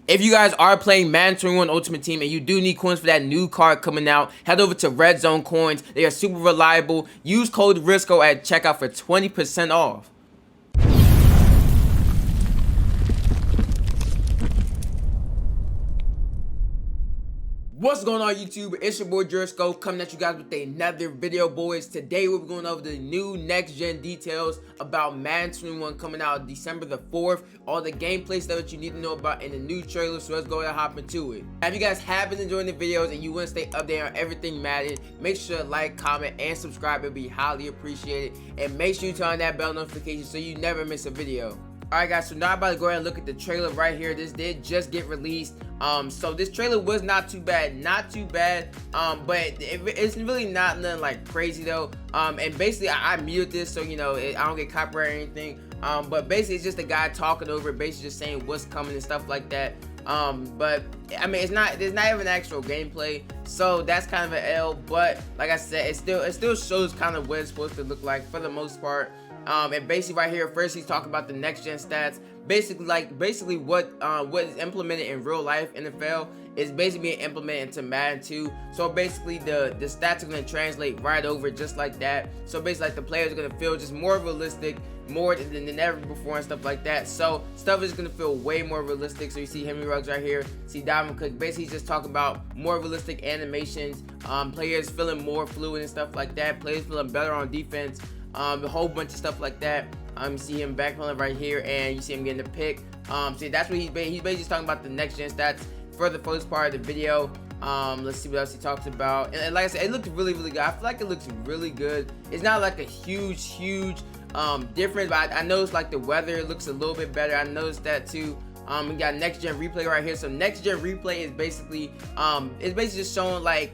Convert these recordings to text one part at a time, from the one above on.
If you guys are playing Madden 21 Ultimate Team and you do need coins for that new card coming out, head over to Red Zone Coins. They are super reliable. Use code Jurisco at checkout for 20% off. What's going on, YouTube? It's your boy Jurisco coming at you guys with another video, boys. Today we're going over the new next-gen details about Madden 21 coming out December the 4th. All the gameplay stuff that you need to know about in the new trailer, so let's go ahead and hop into it. If you guys have been enjoying the videos and you want to stay updated on everything Madden, make sure to like, comment, and subscribe. It'll be highly appreciated. And make sure you turn on that bell notification so you never miss a video. Alright guys, so now I'm about to go ahead and look at the trailer right here. This did just get released. So this trailer was not too bad, but it's really not nothing like crazy though. And basically I muted this so you know I don't get copyright or anything. But basically it's just a guy talking over it, basically just saying what's coming and stuff like that. But I mean there's not even actual gameplay, so that's kind of an L. But like I said, it still shows kind of what it's supposed to look like for the most part. And basically right here, first he's talking about the next gen stats. Basically what is implemented in real life NFL is basically being implemented into Madden 2. So basically the stats are going to translate right over just like that. So basically like the players are going to feel just more realistic, more than ever before and stuff like that. So stuff is going to feel way more realistic. So you see Henry Ruggs right here, see Diamond Cook. Basically he's just talking about more realistic animations, players feeling more fluid and stuff like that, players feeling better on defense. A whole bunch of stuff like that. You see him backpedaling right here, and you see him getting the pick. See, that's what he's basically just talking about the next gen stats for the first part of the video. Let's see what else he talks about. And like I said, it looked really good. I feel like it looks really good. It's not like a huge difference, but I noticed like the weather looks a little bit better. I noticed that too. We got next gen replay right here. So next gen replay is basically just showing like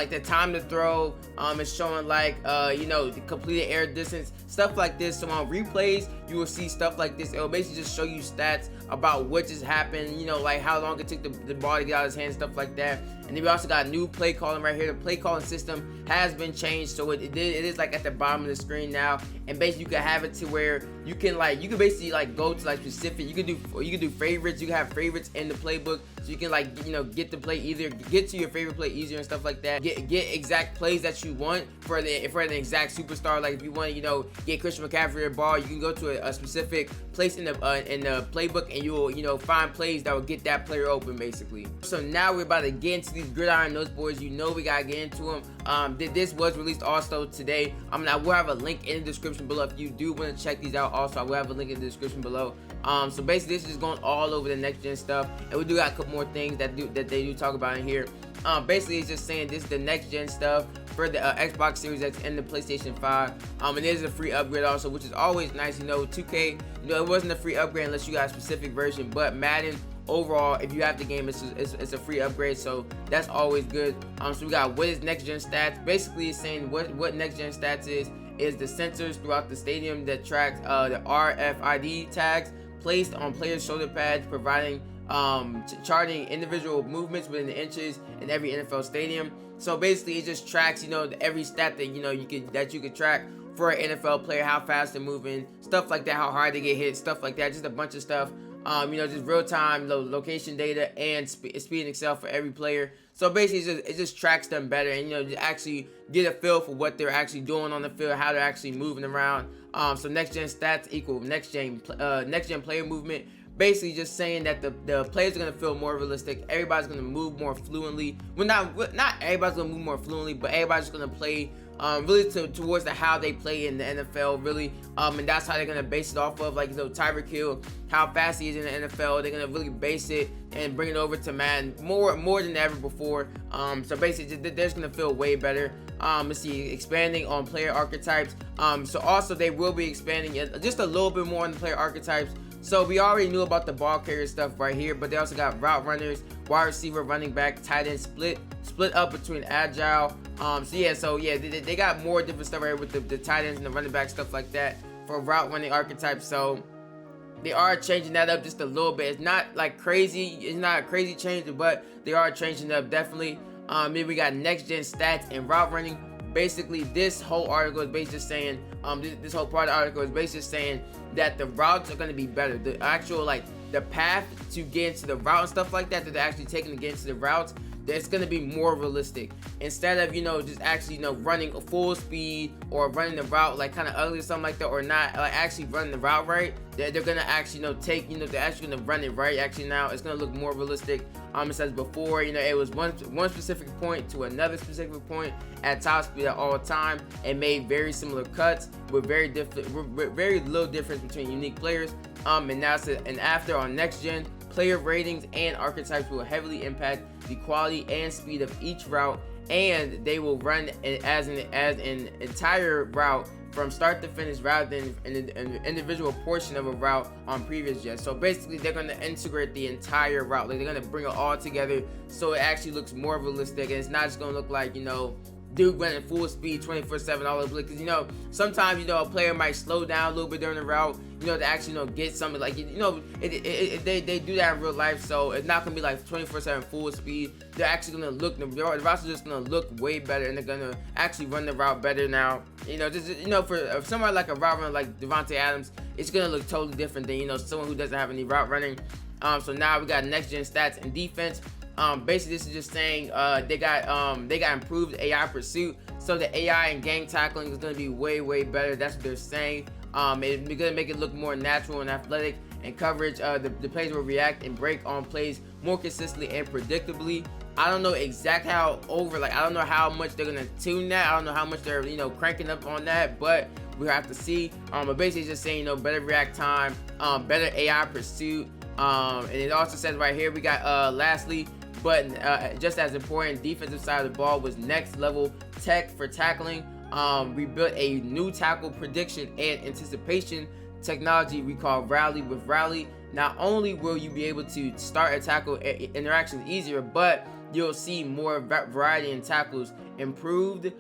the time to throw. It's showing like you know, the completed air distance, stuff like this. So on replays you will see stuff like this. It will basically just show you stats about what just happened, you know, like how long it took the ball to get out of his hand, stuff like that. And then we also got new play calling right here. The play calling system has been changed, so it is like at the bottom of the screen now. And basically you can have it to where you can basically like go to like specific, you can do favorites. You can have favorites in the playbook, so you can like, you know, get to your favorite play easier and stuff like that. Get exact plays that you want for the exact superstar. Like if you want to, you know, get Christian McCaffrey a ball, you can go to a specific place in the playbook, and you will, you know, find plays that will get that player open basically. So now we're about to get into these gridiron notes, boys. You know we gotta get into them. This was released also today. I will have a link in the description below if you do want to check these out. Also I will have a link in the description below. So basically this is just going all over the next gen stuff, and we do got a couple more things that they do talk about in here. Basically it's just saying this is the next gen stuff for the Xbox Series X and the PlayStation 5. It is a free upgrade also, which is always nice. You know, 2K, you know, it wasn't a free upgrade unless you got a specific version, but Madden overall, if you have the game, it's a free upgrade, so that's always good. So we got what is next gen stats. Basically it's saying what next gen stats is the sensors throughout the stadium that track the RFID tags placed on players' shoulder pads, providing charting individual movements within the inches in every NFL stadium. So basically it just tracks, you know, every stat that you know you could track for an NFL player, how fast they're moving, stuff like that, how hard they get hit, stuff like that, just a bunch of stuff. You know, just real-time location data and speed and excel for every player. So basically it just tracks them better, and you know, just actually get a feel for what they're actually doing on the field, how they're actually moving around. So next gen stats equal next gen player movement. Basically just saying that the players are going to feel more realistic. Everybody's going to move more fluently. Well, not everybody's going to move more fluently, but everybody's going to play really towards how they play in the NFL, really. And that's how they're going to base it off of, like, you know, Tyreek Hill, how fast he is in the NFL. They're going to really base it and bring it over to Madden more than ever before. So basically they're just going to feel way better. Let's see, expanding on player archetypes. So also they will be expanding just a little bit more on the player archetypes. So we already knew about the ball carrier stuff right here, but they also got route runners, wide receiver, running back, tight end, split up between agile. So yeah, they got more different stuff right here with the tight ends and the running back, stuff like that for route running archetypes. So they are changing that up just a little bit. It's not like crazy, it's not a crazy change, but they are changing it up definitely. Then we got next gen stats and route running. Basically this whole article is basically just saying this whole part of the article is basically just saying that the routes are going to be better. The actual, like, the path to get into the route and stuff like that they're actually taking to get into the routes, it's going to be more realistic. Instead of, just actually, running a full speed or running the route like kind of ugly or something like that, or not like actually running the route right, they're going to actually, they're actually going to run it right. Actually now it's going to look more realistic. It says before, it was one specific point to another specific point at top speed at all time, and made very similar cuts with very little difference between unique players. And now and after on next gen, player ratings and archetypes will heavily impact the quality and speed of each route, and they will run as an entire route from start to finish rather than an individual portion of a route on previous gens. So basically they're going to integrate the entire route, like they're going to bring it all together so it actually looks more realistic, and it's not just going to look like dude running full speed 24/7 all over, because sometimes a player might slow down a little bit during the route, to actually get something like they do that in real life. So it's not gonna be like 24/7 full speed. They're actually gonna look, the routes are just gonna look way better, and they're gonna actually run the route better now. For somebody like a route runner like Devontae Adams, it's gonna look totally different than someone who doesn't have any route running. So now we got next gen stats and defense. Basically this is just saying they got improved AI pursuit, so the AI and gang tackling is going to be way better. That's what they're saying. It's going to make it look more natural and athletic, and coverage, the plays will react and break on plays more consistently and predictably. I don't know exactly I don't know how much they're going to tune that. I don't know how much they're cranking up on that, but we have to see. But basically it's just saying better react time, better AI pursuit, and it also says right here we got lastly, but just as important, defensive side of the ball was next level tech for tackling. We built a new tackle prediction and anticipation technology we call Rally. With Rally, not only will you be able to start a tackle interactions easier, but you'll see more variety in tackles, improved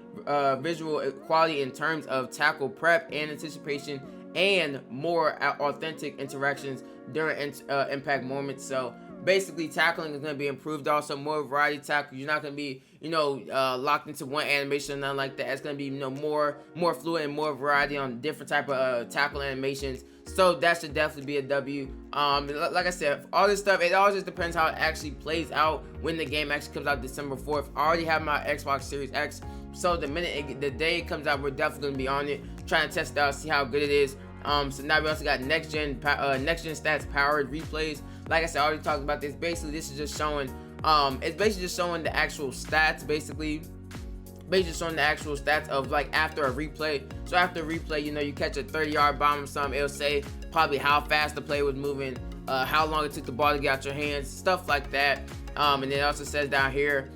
visual quality in terms of tackle prep and anticipation, and more authentic interactions during impact moments. So basically tackling is going to be improved, also more variety tackles. You're not going to be locked into one animation or nothing like that. It's going to be more fluid and more variety on different type of tackle animations. So that should definitely be a W. Like I said, all this stuff, it all just depends how it actually plays out when the game actually comes out December 4th. I already have my Xbox Series X, so the day it comes out, we're definitely going to be on it, trying to test it out, see how good it is. So now we also got next gen stats powered replays. Like I said, I already talked about this. Basically this is just showing it's basically just showing the actual stats, basically just showing the actual stats of like after a replay. So after a replay, you catch a 30-yard bomb or something, it'll say probably how fast the play was moving, how long it took the ball to get out your hands, stuff like that. And then it also says down here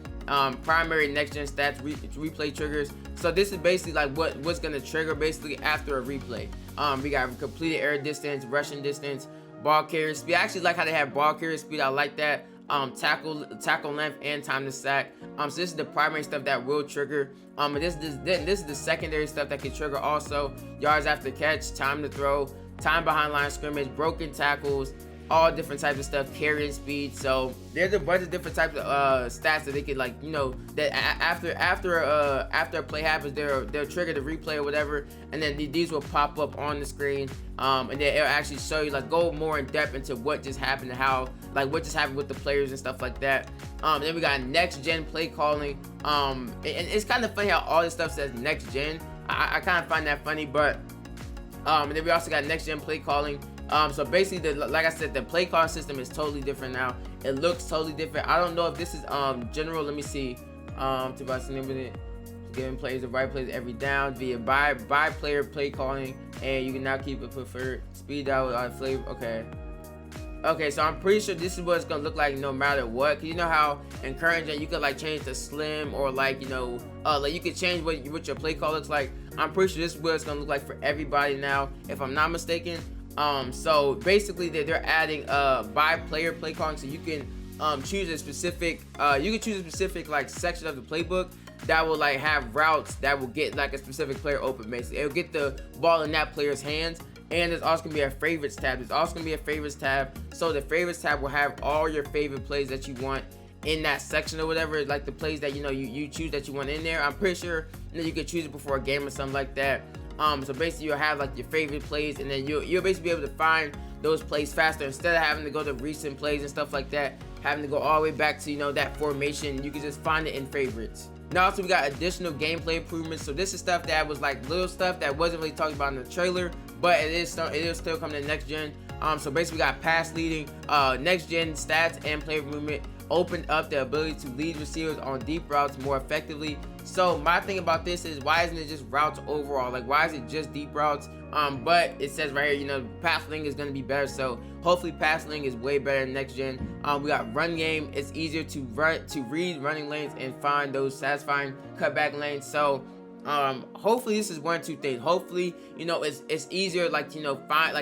primary next gen stats replay triggers. So this is basically like what's gonna trigger basically after a replay. We got completed air distance, rushing distance, ball carrier speed. I actually like how they have ball carrier speed. I like that. Tackle length and time to sack. So this is the primary stuff that will trigger. And this is the secondary stuff that can trigger also. Yards after catch, time to throw, time behind line of scrimmage, broken tackles, all different types of stuff, carrying speed. So there's a bunch of different types of stats that they could that after a play happens, they'll trigger the replay or whatever, and then these will pop up on the screen, and then it'll actually show you go more in depth into what just happened and how what just happened with the players and stuff like that. Then we got next gen play calling, and it's kind of funny how all this stuff says next gen. I kind of find that funny, but and then we also got next gen play calling. So basically, like I said, the play call system is totally different now. It looks totally different. I don't know if this is general. Let me see. Giving players the right plays every down via by player play calling, and you can now keep a preferred speed out with flavor. Okay, so I'm pretty sure this is what it's gonna look like no matter what. Cause you know how in current gen you could change to slim, or you could change what your play call looks like. I'm pretty sure this is what it's gonna look like for everybody now, if I'm not mistaken. So basically they're adding by player play calling, so you can choose a specific section of the playbook that will have routes that will get a specific player open. Basically it'll get the ball in that player's hands. And there's also gonna be a favorites tab. So the favorites tab will have all your favorite plays that you want in that section or whatever, the plays that you choose that you want in there. I'm pretty sure you could choose it before a game or something like that. So basically you'll have your favorite plays, and then you'll basically be able to find those plays faster instead of having to go to recent plays and stuff like that, having to go all the way back to, you know, that formation. You can just find it in favorites. Now also we got additional gameplay improvements. So this is stuff that was like little stuff that wasn't really talked about in the trailer, but it is still coming to next gen. So basically we got pass leading, next gen stats and play movement, opened up the ability to lead receivers on deep routes more effectively. So my thing about this is, why isn't it just routes overall? Like, why is it just deep routes? But it says right here, you know, pass link is going to be better. So hopefully pass link is way better in next gen. We got run game. It's easier to read running lanes and find those satisfying cutback lanes. So hopefully this is one or two things. Hopefully, you know, it's easier, like, you know,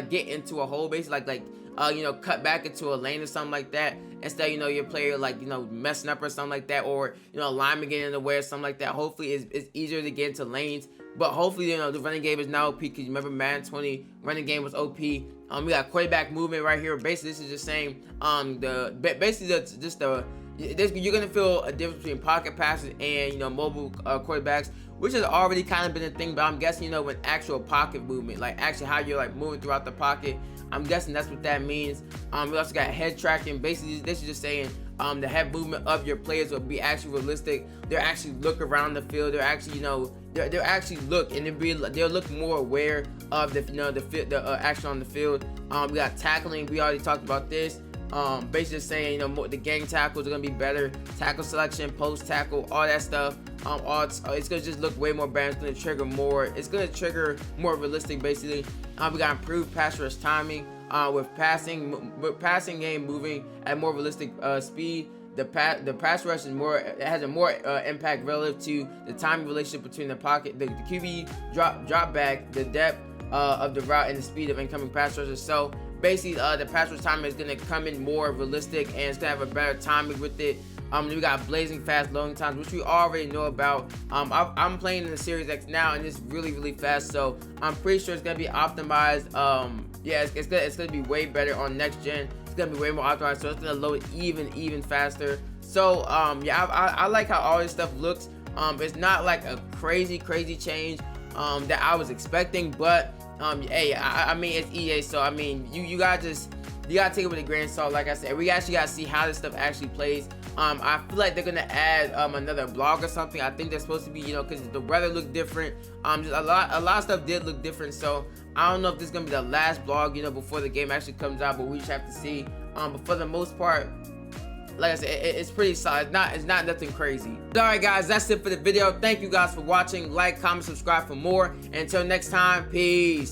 get into a hole base, you know, cut back into a lane or something like that, instead, you know, your player, like, you know, messing up or something like that, or, you know, lineman getting in the way or something like that. Hopefully it's easier to get into lanes. But hopefully, you know, the running game is now OP, because you remember Madden 20 running game was OP. We got quarterback movement right here. Basically, this is just saying you're gonna feel a difference between pocket passes and, you know, mobile quarterbacks, which has already kind of been a thing. But I'm guessing, you know, with actual pocket movement, like actually how you're like moving throughout the pocket, I'm guessing that's what that means. We also got head tracking. Basically, this is just saying the head movement of your players will be actually realistic. They'll actually look around the field. They're actually, you know, they'll actually look, and they'll look more aware of the, you know, the action on the field. We got tackling. We already talked about this. Basically saying, you know, the gang tackles are gonna be better. Tackle selection, post tackle, all that stuff. It's gonna just look way more better. It's gonna trigger more. It's gonna trigger more realistic, basically. We got improved pass rush timing. With passing game moving at more realistic speed. The pass rush is more. It has a more impact relative to the timing relationship between the pocket, the QB drop back, the depth of the route, and the speed of incoming pass rushers. So basically, the pass rush timing is gonna come in more realistic, and it's gonna have a better timing with it. We got blazing fast loading times, which we already know about. I'm playing in the Series X now, and it's really fast. So I'm pretty sure it's gonna be optimized. Yeah, it's gonna be way better on next gen. It's gonna be way more optimized, so it's gonna load even faster. So yeah, I like how all this stuff looks. It's not like a crazy change that I was expecting, but hey, I mean, it's EA, so I mean, you gotta take it with a grain of salt. Like I said, we actually gotta see how this stuff actually plays. I feel like they're gonna add another blog or something. I think they're supposed to be, you know, because the weather looked different. Just a lot of stuff did look different. So I don't know if this is gonna be the last blog, you know, before the game actually comes out, but we just have to see. But for the most part, like I said, it's pretty solid. It's not nothing crazy. Alright guys, that's it for the video. Thank you guys for watching. Like, comment, subscribe for more. And until next time, peace.